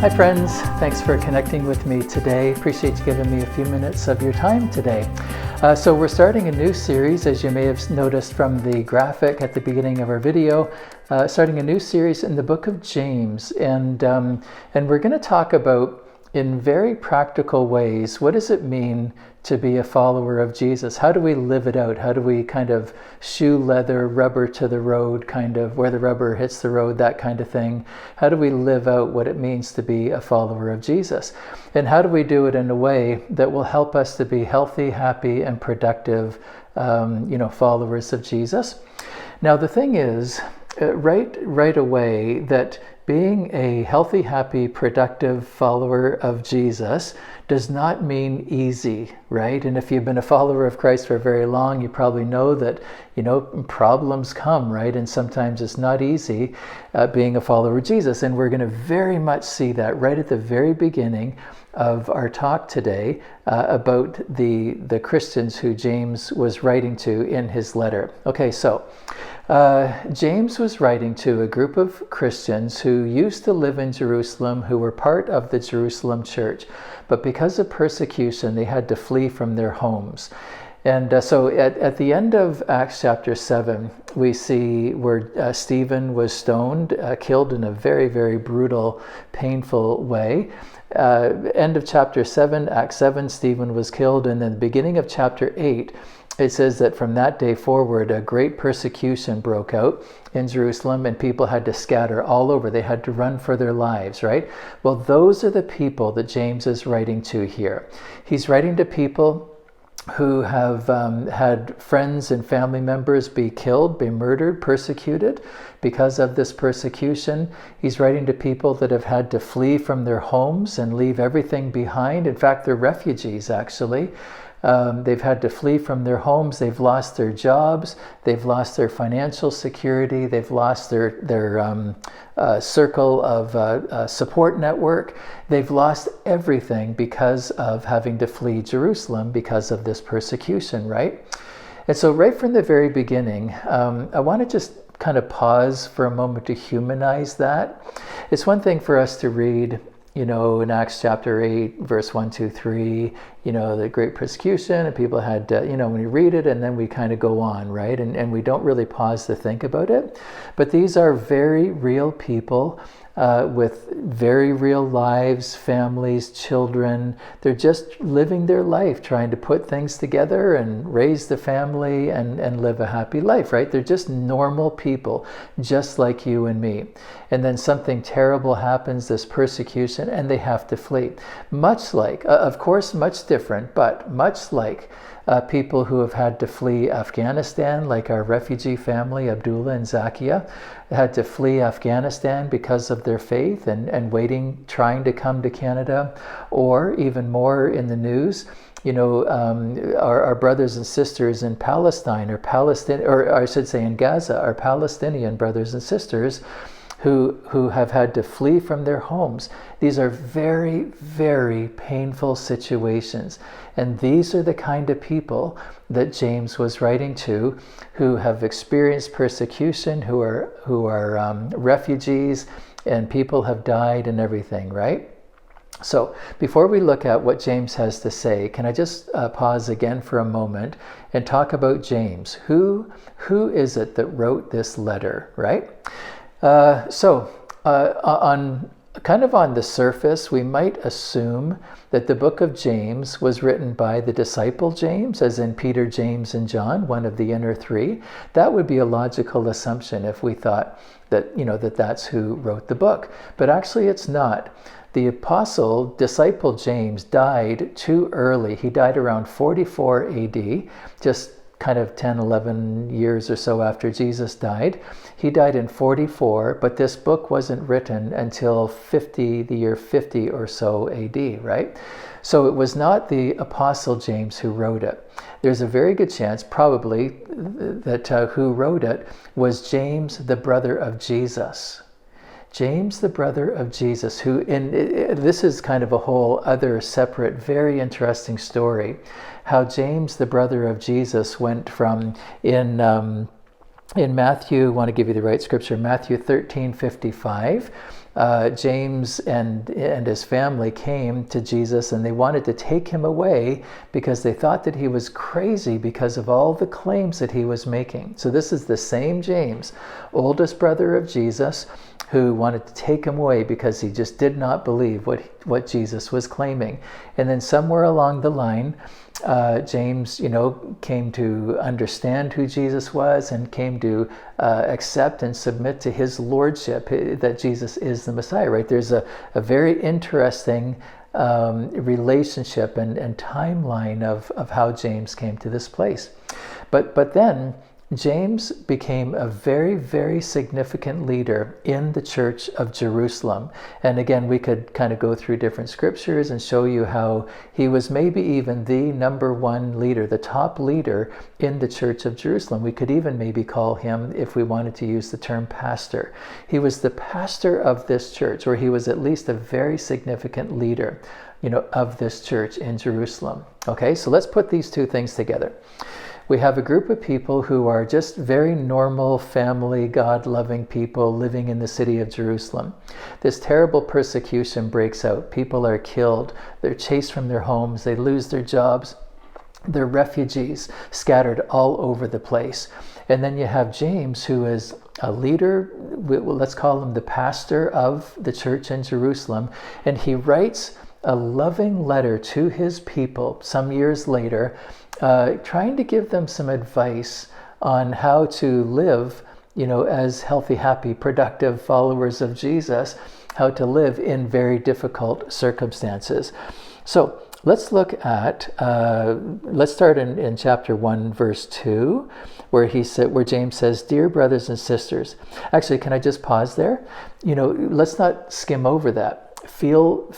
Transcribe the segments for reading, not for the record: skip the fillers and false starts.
Hi friends, thanks for connecting with me today. Appreciate you giving me a few minutes of your time today. So we're starting a new series, as you may have noticed from the graphic at the beginning of our video, starting a new series in the book of James. And we're going to talk about, in very practical ways, what does it mean to be a follower of Jesus? How do we live it out? How do we kind of shoe leather, rubber to the road, kind of where the rubber hits the road, that kind of thing? How do we live out what it means to be a follower of Jesus? And how do we do it in a way that will help us to be healthy, happy, and productive, followers of Jesus? Now, the thing is, right away, that being a healthy, happy, productive follower of Jesus does not mean easy, right? And if you've been a follower of Christ for very long, you probably know that, problems come, right? And sometimes it's not easy being a follower of Jesus. And we're going to very much see that right at the very beginning of our talk today about the Christians who James was writing to in his letter. Okay, so James was writing to a group of Christians who used to live in Jerusalem, who were part of the Jerusalem church, but because of persecution, they had to flee from their homes. And so at the end of Acts chapter 7, we see where Stephen was stoned, killed in a very, very brutal, painful way. End of chapter 7, Acts 7, Stephen was killed. And then the beginning of chapter 8, it says that from that day forward, a great persecution broke out in Jerusalem and people had to scatter all over. They had to run for their lives, right? Well, those are the people that James is writing to here. He's writing to people who have had friends and family members be killed, be murdered, persecuted because of this persecution. He's writing to people that have had to flee from their homes and leave everything behind. In fact, they're refugees, actually. They've had to flee from their homes. They've lost their jobs. They've lost their financial security. They've lost their circle of support network. They've lost everything because of having to flee Jerusalem because of this persecution, right? And so right from the very beginning, I want to just kind of pause for a moment to humanize that. It's one thing for us to read, in Acts chapter 8, verse 1, 2, 3, the great persecution, and people had, when you read it, and then we kind of go on, right? And we don't really pause to think about it. But these are very real people with very real lives, families, children. They're just living their life, trying to put things together and raise the family and live a happy life, right? They're just normal people, just like you and me. And then something terrible happens, this persecution, and they have to flee. Much like, of course, much different, but much like people who have had to flee Afghanistan, like our refugee family, Abdullah and Zakia, had to flee Afghanistan because of their faith and trying to come to Canada, or even more in the news, our brothers and sisters in Palestine, or I should say in Gaza, our Palestinian brothers and sisters who have had to flee from their homes. These are very, very painful situations. And these are the kind of people that James was writing to, who have experienced persecution, who are refugees, and people have died and everything, right? So before we look at what James has to say, can I just pause again for a moment and talk about James? Who is it that wrote this letter, right? On the surface, we might assume that the book of James was written by the disciple James, as in Peter, James, and John, one of the inner three. That would be a logical assumption if we thought that, that's who wrote the book. But actually it's not. The disciple James died too early. He died around 44 AD, just kind of 10, 11 years or so after Jesus died. He died in 44, but this book wasn't written until the year 50 or so AD, right? So it was not the Apostle James who wrote it. There's a very good chance, probably, that who wrote it was James, the brother of Jesus. James, the brother of Jesus, this is kind of a whole other separate, very interesting story, how James, the brother of Jesus, went from in Matthew, I want to give you the right scripture, Matthew 13:55, James and his family came to Jesus, and they wanted to take him away because they thought that he was crazy because of all the claims that he was making. So this is the same James, oldest brother of Jesus, who wanted to take him away because he just did not believe what Jesus was claiming. And then somewhere along the line, James, came to understand who Jesus was and came to accept and submit to his lordship, that Jesus is the Messiah, right? There's a very interesting relationship and timeline of how James came to this place. But then James became a very, very significant leader in the church of Jerusalem. And again, we could kind of go through different scriptures and show you how he was maybe even the number one leader, the top leader in the church of Jerusalem. We could even maybe call him, if we wanted to use the term pastor. He was the pastor of this church, or he was at least a very significant leader, of this church in Jerusalem. Okay, so let's put these two things together. We have a group of people who are just very normal, family, God-loving people living in the city of Jerusalem. This terrible persecution breaks out. People are killed. They're chased from their homes. They lose their jobs. They're refugees scattered all over the place. And then you have James, who is a leader, let's call him the pastor of the church in Jerusalem, and he writes a loving letter to his people some years later, trying to give them some advice on how to live, as healthy, happy, productive followers of Jesus, how to live in very difficult circumstances. So let's look at, let's start in chapter 1, verse 2, where James says, "Dear brothers and sisters." Actually, can I just pause there? Let's not skim over that. Feel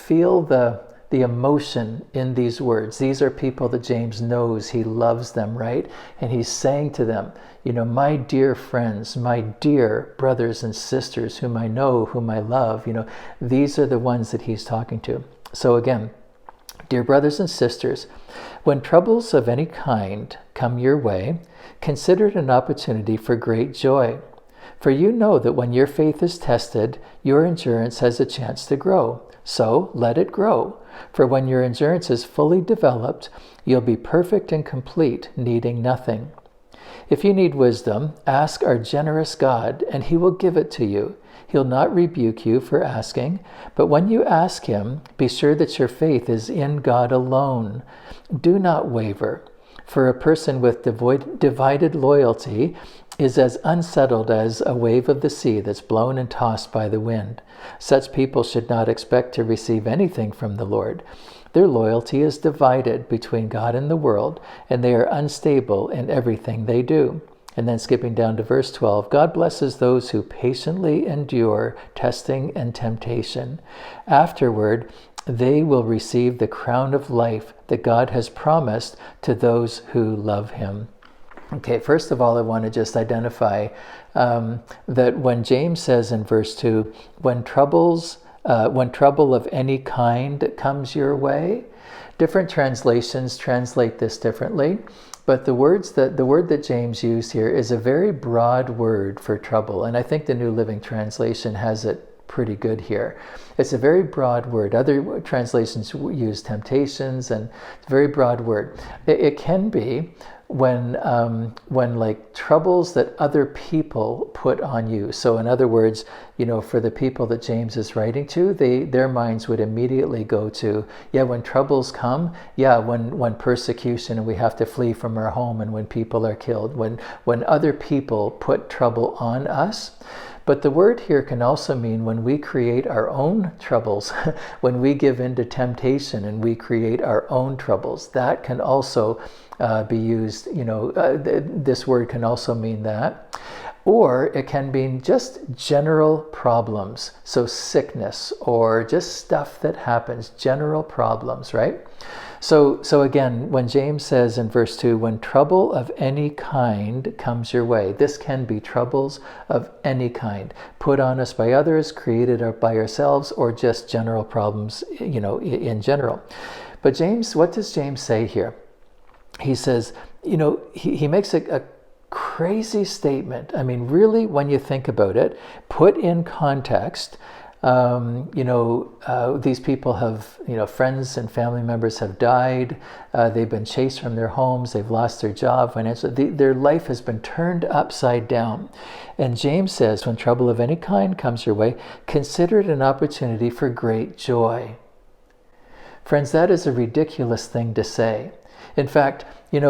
the emotion in these words. These are people that James knows. He loves them, right? And he's saying to them, my dear friends, my dear brothers and sisters, whom I know, whom I love, these are the ones that he's talking to. So again, dear brothers and sisters, when troubles of any kind come your way, consider it an opportunity for great joy. For you know that when your faith is tested, your endurance has a chance to grow. So let it grow. For when your endurance is fully developed, you'll be perfect and complete, needing nothing. If you need wisdom, ask our generous God, and he will give it to you. He'll not rebuke you for asking, but when you ask him, be sure that your faith is in God alone. Do not waver, for a person with divided loyalty is as unsettled as a wave of the sea that's blown and tossed by the wind. Such people should not expect to receive anything from the Lord. Their loyalty is divided between God and the world, and they are unstable in everything they do. And then skipping down to verse 12, God blesses those who patiently endure testing and temptation. Afterward, they will receive the crown of life that God has promised to those who love him. Okay, first of all, I want to just identify that when James says in verse 2, when trouble of any kind comes your way, different translations translate this differently, but the word that James used here is a very broad word for trouble, and I think the New Living Translation has it pretty good here. It's a very broad word. Other translations use temptations, and it's a very broad word. It can be when like troubles that other people put on you. So in other words, for the people that James is writing to, their minds would immediately go to, when troubles come, when persecution and we have to flee from our home, and when people are killed, when other people put trouble on us. But the word here can also mean when we create our own troubles, when we give in to temptation and we create our own troubles. That can also be used, this word can also mean that. Or it can mean just general problems. So sickness or just stuff that happens, general problems, right? So again, when James says in verse 2, when trouble of any kind comes your way, this can be troubles of any kind, put on us by others, created by ourselves, or just general problems, in general. But James, what does James say here? He says, he makes a crazy statement. I mean, really, when you think about it, put in context, These people have, friends and family members have died. They've been chased from their homes. They've lost their job financially. Their life has been turned upside down. And James says, when trouble of any kind comes your way, consider it an opportunity for great joy. Friends, that is a ridiculous thing to say. In fact, if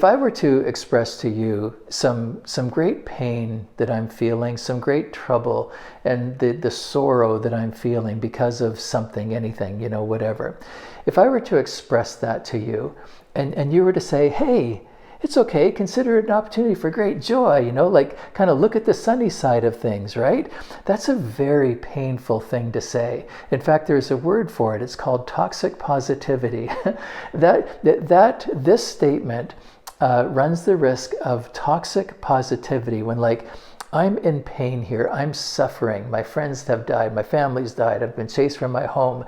I were to express to you some great pain that I'm feeling, some great trouble, and the sorrow that I'm feeling because of something, anything, whatever. If I were to express that to you, and you were to say, hey, it's okay, consider it an opportunity for great joy, kind of look at the sunny side of things, right? That's a very painful thing to say. In fact, there's a word for it. It's called toxic positivity. This statement runs the risk of toxic positivity when, I'm in pain here, I'm suffering, my friends have died, my family's died, I've been chased from my home,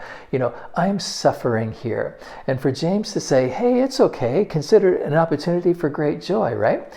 I'm suffering here. And for James to say, hey, it's okay, consider it an opportunity for great joy, right?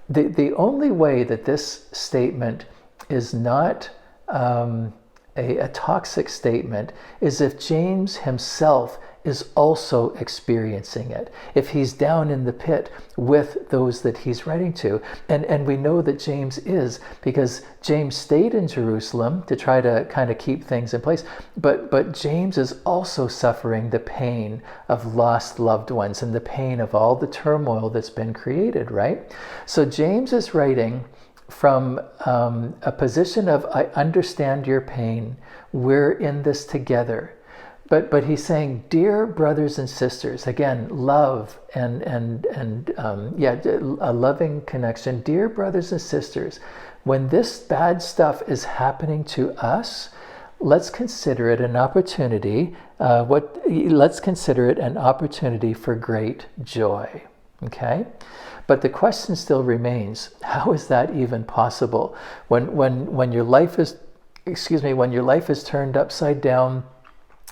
The only way that this statement is not a toxic statement is if James himself is also experiencing it, if he's down in the pit with those that he's writing to. And we know that James is, because James stayed in Jerusalem to try to kind of keep things in place, but James is also suffering the pain of lost loved ones and the pain of all the turmoil that's been created, right? So James is writing from a position of, I understand your pain, we're in this together. But he's saying, dear brothers and sisters, again, love and a loving connection. Dear brothers and sisters, when this bad stuff is happening to us, let's consider it an opportunity. Let's consider it an opportunity for great joy. Okay, but the question still remains: how is that even possible when your life is, when your life is turned upside down?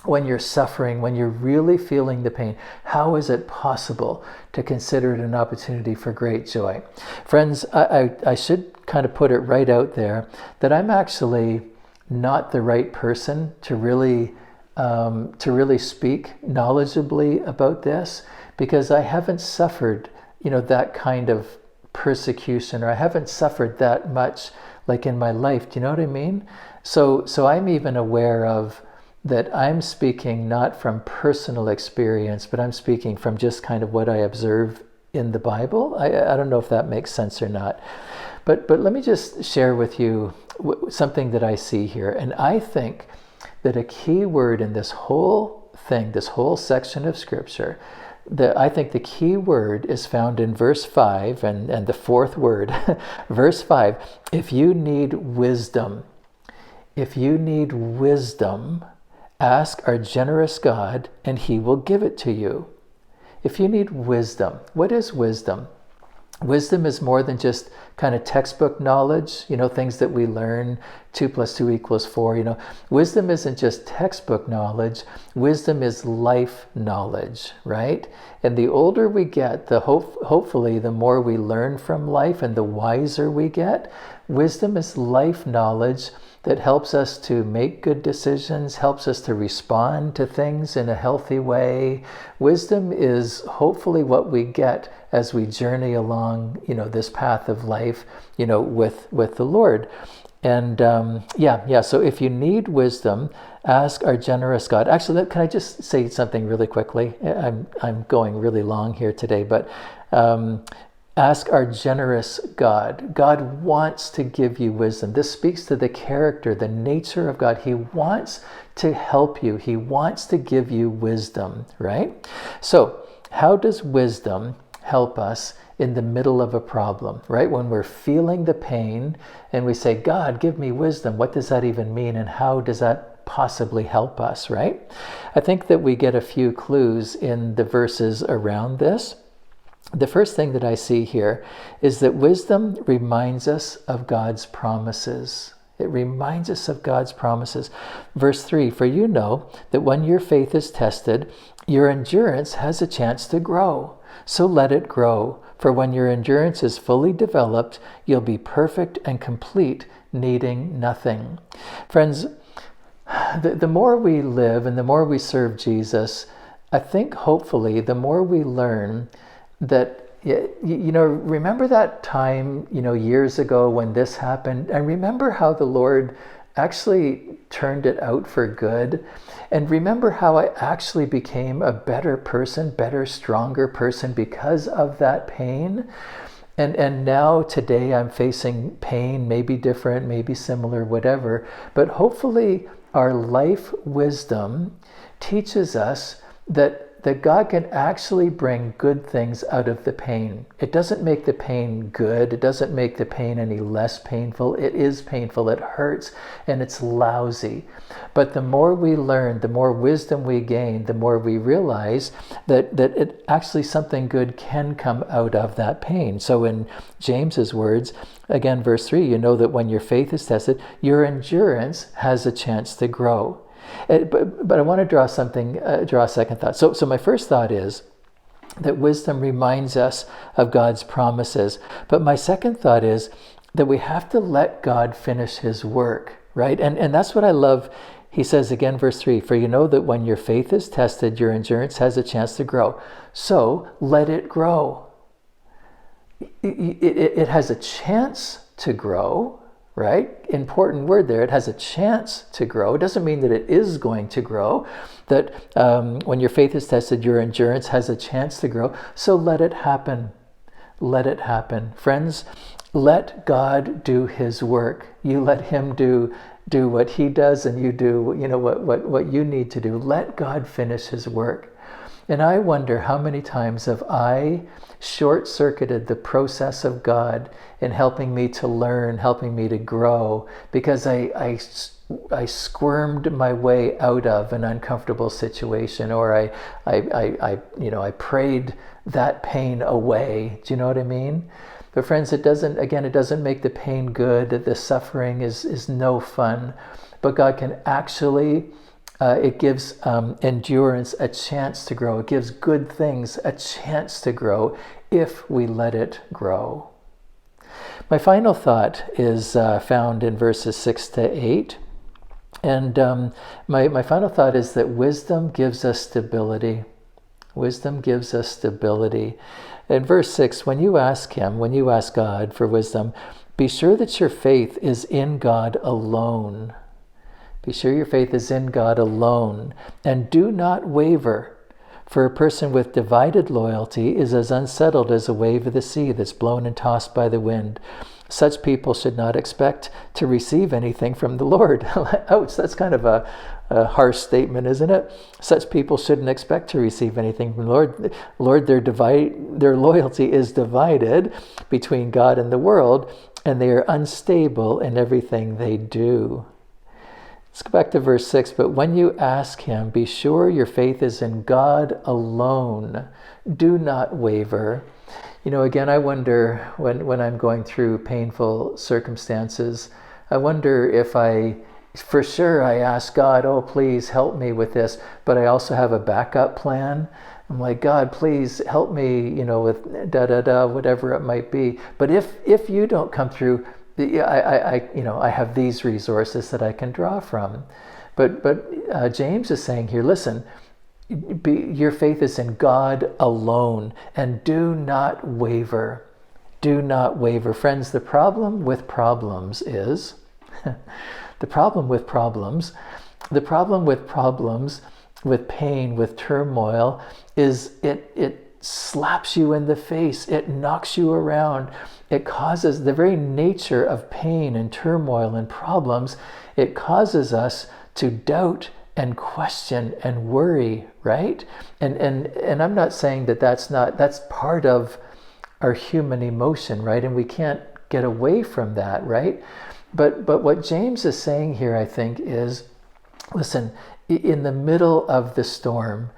When you're suffering, when you're really feeling the pain, how is it possible to consider it an opportunity for great joy? Friends, I should kind of put it right out there that I'm actually not the right person to really speak knowledgeably about this, because I haven't suffered, that kind of persecution, or I haven't suffered that much in my life. Do you know what I mean? So I'm even aware of that I'm speaking not from personal experience, but I'm speaking from just kind of what I observe in the Bible. I don't know if that makes sense or not. But let me just share with you something that I see here. And I think that a key word in this whole thing, this whole section of Scripture, I think the key word is found in verse 5, and the fourth word, verse 5. If you need wisdom, ask our generous God, and He will give it to you. If you need wisdom, what is wisdom? Wisdom is more than just kind of textbook knowledge, things that we learn, 2 + 2 = 4, Wisdom isn't just textbook knowledge. Wisdom is life knowledge, right? And the older we get, hopefully the more we learn from life and the wiser we get. Wisdom is life knowledge that helps us to make good decisions, helps us to respond to things in a healthy way. Wisdom is hopefully what we get as we journey along, this path of life, with the Lord. And so if you need wisdom, ask our generous God. Actually, can I just say something really quickly? I'm going really long here today, but ask our generous God. God wants to give you wisdom. This speaks to the character, the nature of God. He wants to help you. He wants to give you wisdom, right? So how does wisdom help us in the middle of a problem, right? When we're feeling the pain and we say, God, give me wisdom. What does that even mean? And how does that possibly help us, right? I think that we get a few clues in the verses around this. The first thing that I see here is that wisdom reminds us of God's promises. It reminds us of God's promises. Verse 3, for you know that when your faith is tested, your endurance has a chance to grow. So let it grow. For when your endurance is fully developed, you'll be perfect and complete, needing nothing. Friends, the more we live and the more we serve Jesus, I think hopefully the more we learn that, remember that time, years ago when this happened, and remember how the Lord actually turned it out for good. And remember how I actually became a better person, better, stronger person because of that pain. And now today I'm facing pain, maybe different, maybe similar, whatever. But hopefully our life wisdom teaches us that God can actually bring good things out of the pain. It doesn't make the pain good. It doesn't make the pain any less painful. It is painful. It hurts and it's lousy. But the more we learn, the more wisdom we gain, the more we realize that it actually something good can come out of that pain. So in James's words, again, verse 3, you know that when your faith is tested, your endurance has a chance to grow. But I want to draw a second thought. So my first thought is that wisdom reminds us of God's promises. But my second thought is that we have to let God finish his work, right? And that's what I love. He says again, verse 3, for you know that when your faith is tested, your endurance has a chance to grow. So let it grow. It has a chance to grow. Right? Important word there. It has a chance to grow. It doesn't mean that it is going to grow. That when your faith is tested, your endurance has a chance to grow. So let it happen. Let it happen. Friends, let God do his work. You let him do what he does, and you do what you need to do. Let God finish his work. And I wonder how many times have I short-circuited the process of God in helping me to learn, helping me to grow, because I squirmed my way out of an uncomfortable situation, or I prayed that pain away. Do you know what I mean? But friends, it doesn't make the pain good. The suffering is no fun. But God can actually, it gives endurance a chance to grow. It gives good things a chance to grow if we let it grow. My final thought is found in verses 6 to 8. And my final thought is that wisdom gives us stability. Wisdom gives us stability. In verse 6, when you ask God for wisdom, be sure that your faith is in God alone. Be sure your faith is in God alone, and do not waver. For a person with divided loyalty is as unsettled as a wave of the sea that's blown and tossed by the wind. Such people should not expect to receive anything from the Lord. Ouch, that's kind of a harsh statement, isn't it? Such people shouldn't expect to receive anything from the Lord. Lord, their loyalty is divided between God and the world, and they are unstable in everything they do. Let's go back to verse 6. But when you ask him, be sure your faith is in God alone. Do not waver. Again, I wonder when I'm going through painful circumstances, I wonder if I ask God, oh, please help me with this, but I also have a backup plan. I'm like, God, please help me, with whatever it might be. But if you don't come through, I have these resources that I can draw from. But James is saying here, listen, your faith is in God alone, and do not waver. Do not waver. Friends, the problem with problems is, with pain, with turmoil, is it slaps you in the face. It knocks you around. It causes the very nature of pain and turmoil and problems. It causes us to doubt and question and worry, right? And I'm not saying that's part of our human emotion, right? And we can't get away from that, right? But what James is saying here, I think, is, listen, in the middle of the storm,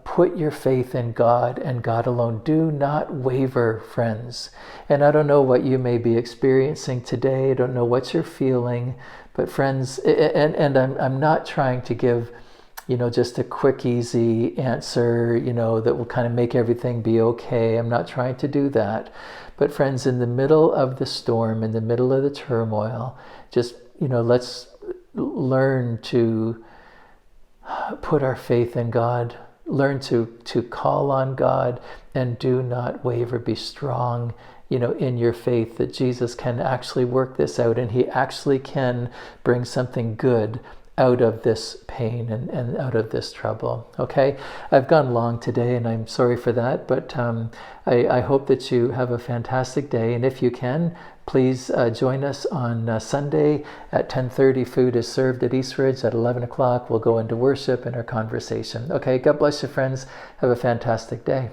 Put your faith in God and God alone. Do not waver, friends. And I don't know what you may be experiencing today. I don't know what you're feeling. But friends, and I'm not trying to give, just a quick, easy answer, that will kind of make everything be okay. I'm not trying to do that. But friends, in the middle of the storm, in the middle of the turmoil, just, let's learn to put our faith in God. Learn to call on God and do not waver. Be strong, in your faith that Jesus can actually work this out, and he actually can bring something good out of this pain and out of this trouble. Okay, I've gone long today, and I'm sorry for that, but I hope that you have a fantastic day, and if you can, please join us on Sunday at 10:30. Food is served at Eastridge. At 11 o'clock, we'll go into worship and our conversation. Okay, God bless you, friends. Have a fantastic day.